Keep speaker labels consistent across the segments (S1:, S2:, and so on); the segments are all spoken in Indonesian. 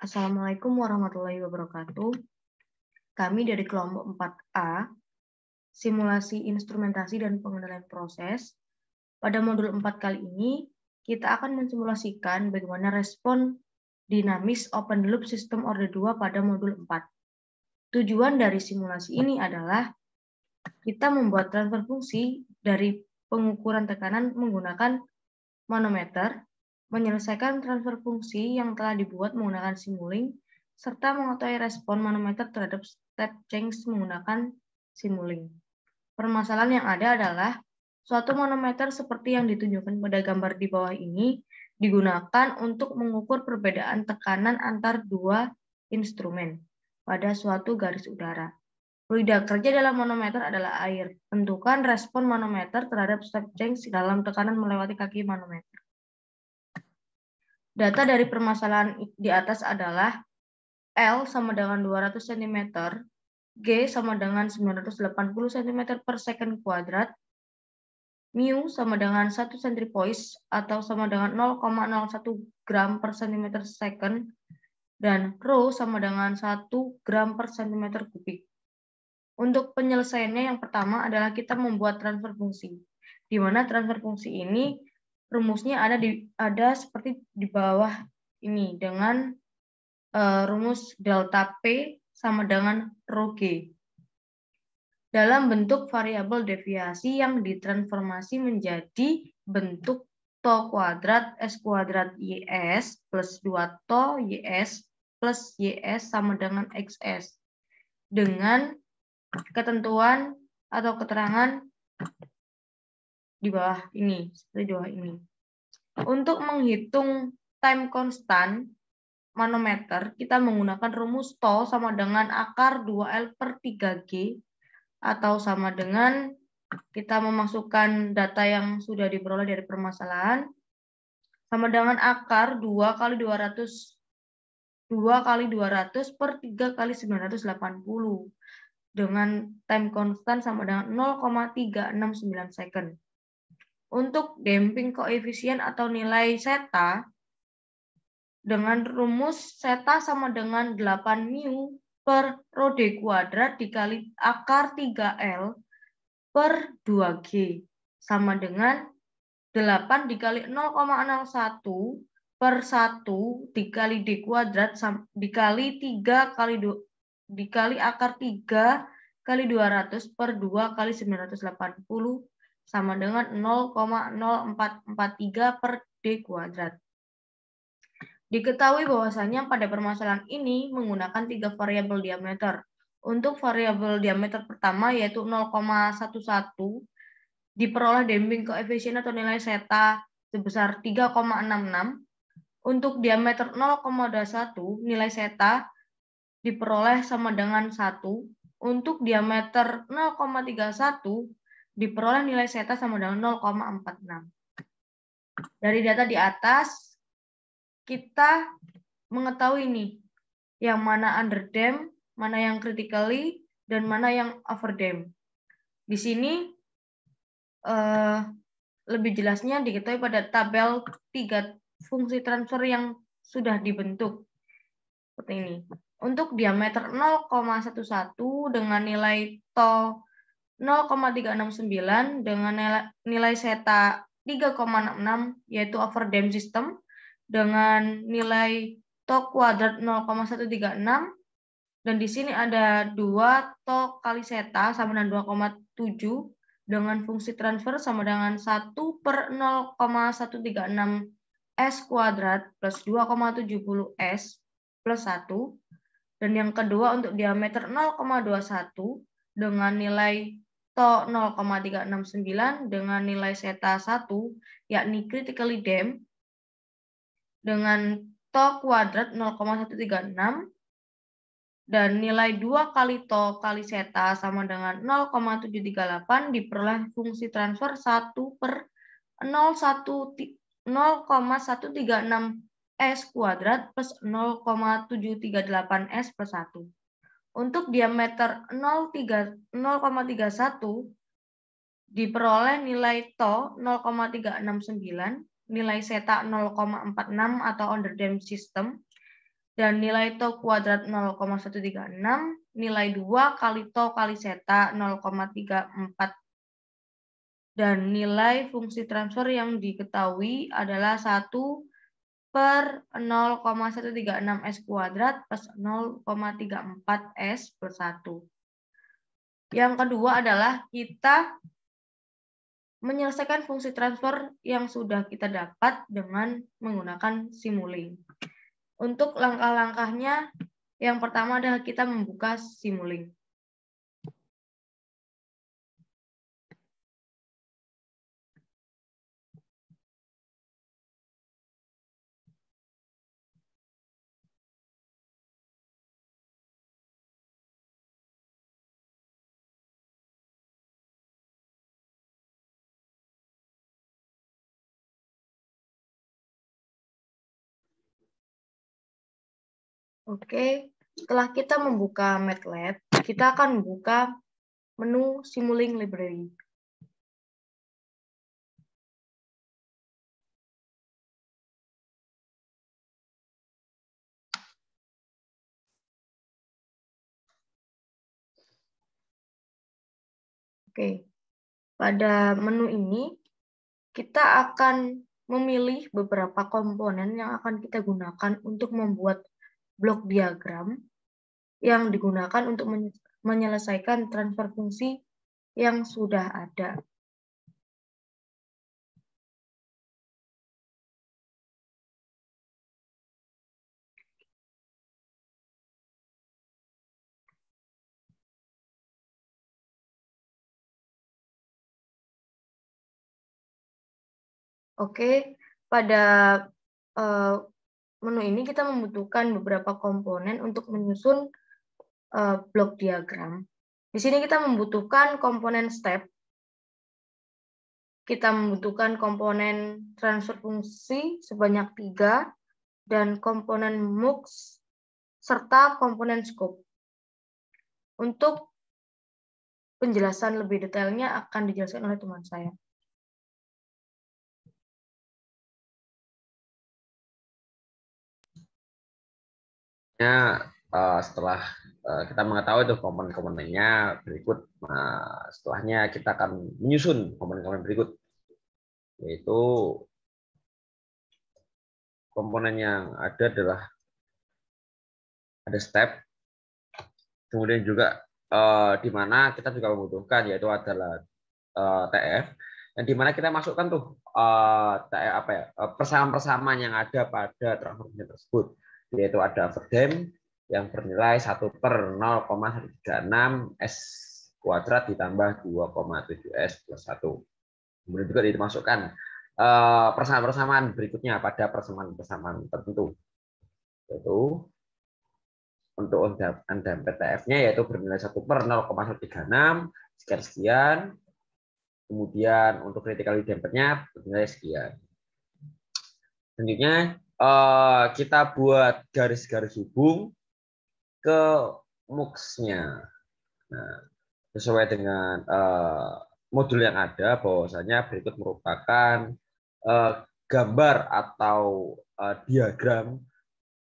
S1: Assalamualaikum warahmatullahi wabarakatuh. Kami dari kelompok 4A, simulasi instrumentasi dan pengendalian proses. Pada modul 4 kali ini, kita akan mensimulasikan bagaimana respon dinamis open loop sistem orde 2 pada modul 4. Tujuan dari simulasi ini adalah kita membuat transfer fungsi dari pengukuran tekanan menggunakan manometer, menyelesaikan transfer fungsi yang telah dibuat menggunakan Simulink, serta mengetahui respon manometer terhadap step change menggunakan Simulink. Permasalahan yang ada adalah suatu manometer seperti yang ditunjukkan pada gambar di bawah ini digunakan untuk mengukur perbedaan tekanan antar dua instrumen pada suatu garis udara. Fluida kerja dalam manometer adalah air. Tentukan respon manometer terhadap step change dalam tekanan melewati kaki manometer. Data dari permasalahan di atas adalah L sama dengan 200 cm, G sama dengan 980 cm per second kuadrat, mu sama dengan 1 centripoise atau sama dengan 0,01 gram per cm second, dan rho sama dengan 1 gram per cm kubik. Untuk penyelesaiannya yang pertama adalah kita membuat transfer fungsi, di mana transfer fungsi ini rumusnya ada seperti di bawah ini dengan rumus delta P sama dengan rho G dalam bentuk variabel deviasi yang ditransformasi menjadi bentuk to kuadrat S kuadrat YS plus 2 to YS plus YS sama dengan XS dengan ketentuan atau keterangan di bawah ini, seperti di bawah ini. Untuk menghitung time constant manometer, kita menggunakan rumus to sama dengan akar 2L per 3G atau sama dengan kita memasukkan data yang sudah diperoleh dari permasalahan sama dengan akar 2 kali 200 per 3 kali 980 dengan time constant sama dengan 0,369 second. Untuk damping koefisien atau nilai zeta dengan rumus zeta sama dengan 8 mu per rho d kuadrat dikali akar 3L per 2G sama dengan 8 dikali 0,01 per 1 dikali d kuadrat dikali 3 kali dikali akar 3 kali 200 per 2 kali 980 sama dengan 0,0443 per d kuadrat. Diketahui bahwasanya pada permasalahan ini menggunakan 3 variabel diameter. Untuk variabel diameter pertama yaitu 0,11 diperoleh damping koefisien atau nilai zeta sebesar 3,66. Untuk diameter 0,21 nilai zeta diperoleh sama dengan 1. Untuk diameter 0,31 diperoleh nilai zeta sama dengan 0,46. Dari data di atas, kita mengetahui nih, yang mana underdamped, mana yang critically, dan mana yang overdamped. Di sini lebih jelasnya diketahui pada tabel 3 fungsi transfer yang sudah dibentuk. Seperti ini. Untuk diameter 0,11 dengan nilai to 0,369 dengan nilai zeta 3,66 yaitu overdamped system dengan nilai to kuadrat 0,136 dan di sini ada 2 to kali zeta sama dengan 2,7 dengan fungsi transfer sama dengan 1 per 0,136 S kuadrat plus 2,70 S plus 1. Dan yang kedua untuk diameter 0,21 dengan nilai to 0,369 dengan nilai zeta 1 yakni critically damped dengan to kuadrat 0,136 dan nilai 2 kali to kali zeta sama dengan 0,738 diperoleh fungsi transfer 1 per 0,136 S kuadrat plus 0,738 S plus 1. Untuk diameter 0,31 diperoleh nilai to 0,369, nilai zeta 0,46 atau underdamped system, dan nilai tau kuadrat 0,136, nilai 2 kali tau kali zeta 0,34, dan nilai fungsi transfer yang diketahui adalah 1 per 0,136 S kuadrat plus 0,34 S per 1. Yang kedua adalah kita menyelesaikan fungsi transfer yang sudah kita dapat dengan menggunakan Simulink. Untuk langkah-langkahnya, yang pertama adalah kita membuka Simulink. Oke, setelah kita membuka MATLAB, kita akan membuka menu Simulink Library. Oke, pada menu ini kita akan memilih beberapa komponen yang akan kita gunakan untuk membuat blok diagram yang digunakan untuk menyelesaikan transfer fungsi yang sudah ada. Oke, pada menu ini kita membutuhkan beberapa komponen untuk menyusun blok diagram. Di sini kita membutuhkan komponen step, kita membutuhkan komponen transfer fungsi sebanyak 3, dan komponen MUX, serta komponen scope. Untuk penjelasan lebih detailnya akan dijelaskan oleh teman saya.
S2: Setelah kita mengetahui itu komponen-komponennya berikut, setelahnya kita akan menyusun komponen-komponen berikut, yaitu komponen yang ada adalah ada step, kemudian juga di mana kita juga membutuhkan yaitu adalah TF, dan di mana kita masukkan tuh persamaan-persamaan yang ada pada transfer fungsi tersebut, yaitu ada Verdem yang bernilai 1 per 0,136 S kuadrat ditambah 2,7 S plus 1. Kemudian juga dimasukkan persamaan-persamaan berikutnya pada persamaan-persamaan tertentu, yaitu untuk undang PTF-nya yaitu bernilai 1 per 0,136 sekian-sekian. Kemudian untuk critical damped-nya bernilai sekian. Selanjutnya kita buat garis-garis hubung ke MUX-nya. Nah, sesuai dengan modul yang ada, bahwasanya berikut merupakan gambar atau diagram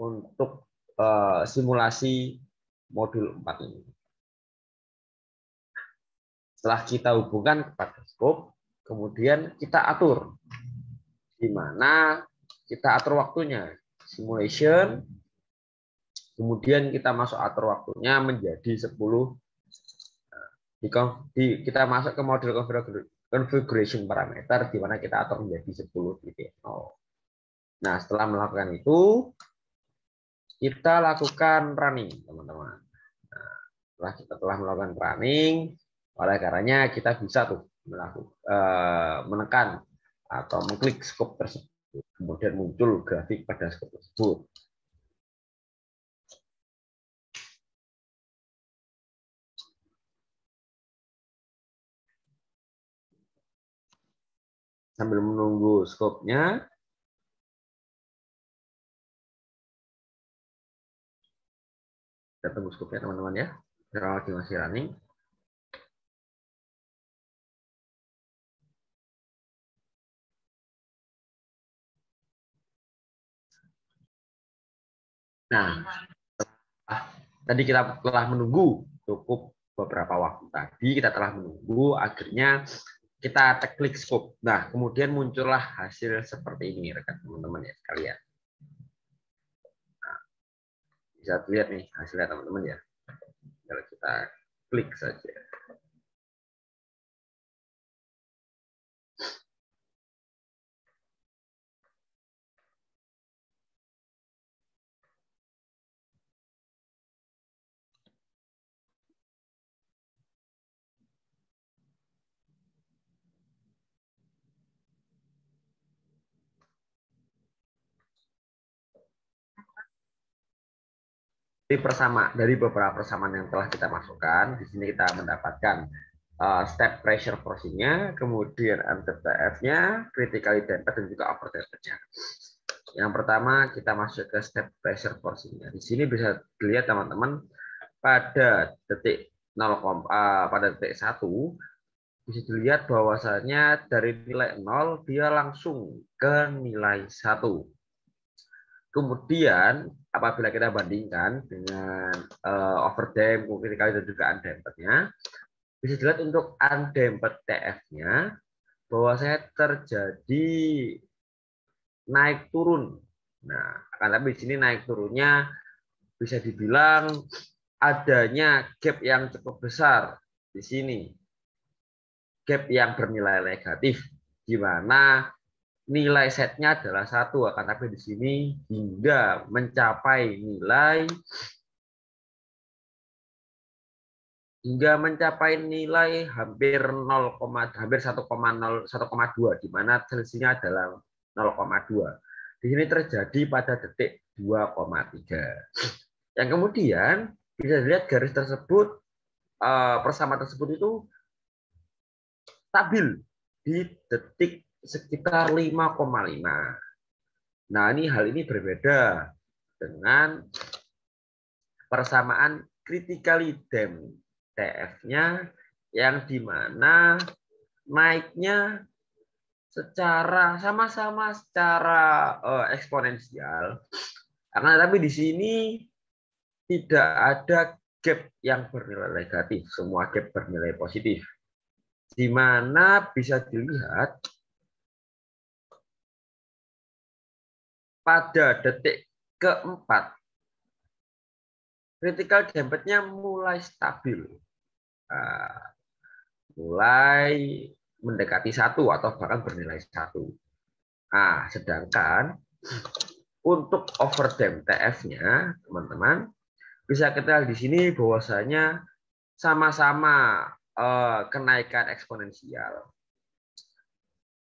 S2: untuk simulasi modul 4 ini. Setelah kita hubungkan kepada scope, kemudian kita atur, di mana kita atur waktunya, simulation, kemudian kita masuk atur waktunya menjadi 10. Kita masuk ke model configuration parameter, di mana kita atur menjadi 10.0. Nah, setelah melakukan itu, kita lakukan running, teman-teman. Nah, setelah kita telah melakukan running, oleh karenanya kita bisa tuh menekan atau mengklik scope tersebut, kemudian muncul grafik pada scope tersebut. Sambil menunggu scope-nya, kita tunggu scope-nya teman-teman ya, karena lagi masih running. Nah, tadi kita telah menunggu cukup beberapa waktu tadi, kita telah menunggu, akhirnya kita klik scope. Nah, kemudian muncullah hasil seperti ini, rekan teman-teman ya sekalian. Nah, bisa dilihat nih hasilnya teman-teman ya. Kalau kita klik saja. Dari beberapa persamaan yang telah kita masukkan, di sini kita mendapatkan step pressure forcing-nya, kemudian MTTF-nya, critically damped dan juga overdamped-nya. Yang pertama kita masuk ke step pressure forcing-nya. Di sini bisa dilihat teman-teman pada detik 1 bisa dilihat bahwasanya dari nilai 0 dia langsung ke nilai 1. Kemudian apabila kita bandingkan dengan overdamp, critically dan juga undamped-nya, bisa dilihat untuk undamped TF-nya bahwasanya terjadi naik turun. Nah, akan tapi di sini naik turunnya bisa dibilang adanya gap yang cukup besar di sini. Gap yang bernilai negatif, di mana nilai setnya adalah 1, akan tapi di sini hingga mencapai nilai 1,2, di mana selisihnya adalah 0,2. Di sini terjadi pada detik 2,3. Yang kemudian bisa dilihat garis tersebut, persamaan tersebut itu stabil di detik sekitar 5,5. Nah, hal ini berbeda dengan persamaan critically damped TF-nya yang dimana naiknya sama-sama secara eksponensial. Karena tapi di sini tidak ada gap yang bernilai negatif, semua gap bernilai positif. Di mana bisa dilihat pada detik keempat critical damped-nya mulai stabil. Mulai mendekati 1 atau bahkan bernilai 1. Nah, sedangkan untuk overdamp TF-nya, teman-teman, bisa kita lihat di sini bahwasanya sama-sama kenaikan eksponensial.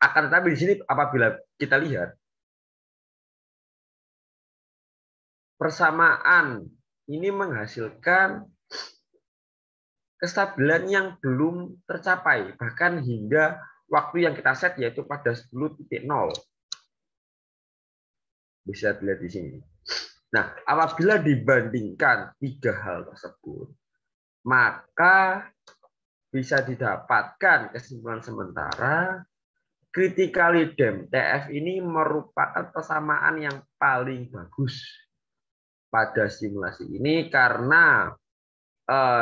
S2: Akan tetapi di sini apabila kita lihat persamaan ini menghasilkan kestabilan yang belum tercapai, bahkan hingga waktu yang kita set yaitu pada 10.0. Bisa dilihat di sini. Nah, apabila dibandingkan 3 hal tersebut, maka bisa didapatkan kesimpulan sementara critically damped TF ini merupakan persamaan yang paling bagus pada simulasi ini karena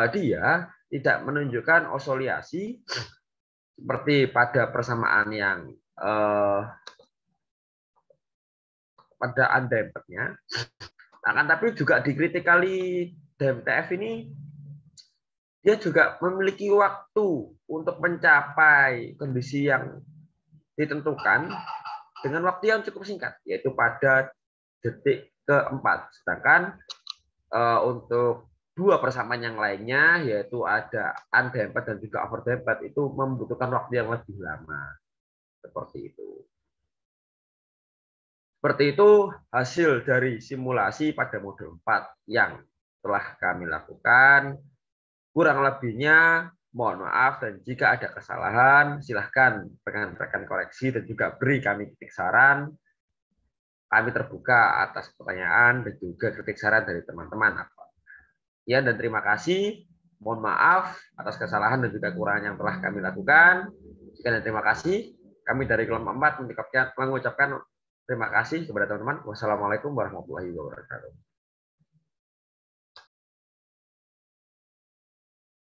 S2: dia tidak menunjukkan oscillasi seperti pada persamaan yang pada undamped-nya. Akan tapi juga di critically damped TF ini dia juga memiliki waktu untuk mencapai kondisi yang ditentukan dengan waktu yang cukup singkat, yaitu pada detik keempat. Sedangkan untuk 2 persamaan yang lainnya, yaitu ada undamped dan juga overdamped, itu membutuhkan waktu yang lebih lama. Seperti itu. Seperti itu hasil dari simulasi pada modul 4 yang telah kami lakukan. Kurang lebihnya mohon maaf, dan jika ada kesalahan silahkan rekan-rekan koreksi dan juga beri kami kritik saran. Kami terbuka atas pertanyaan dan juga kritik saran dari teman-teman. Ya, dan terima kasih. Mohon maaf atas kesalahan dan juga kekurangan yang telah kami lakukan. Sekian dan terima kasih. Kami dari kelompok 4 mengucapkan terima kasih kepada teman-teman. Wassalamualaikum warahmatullahi wabarakatuh.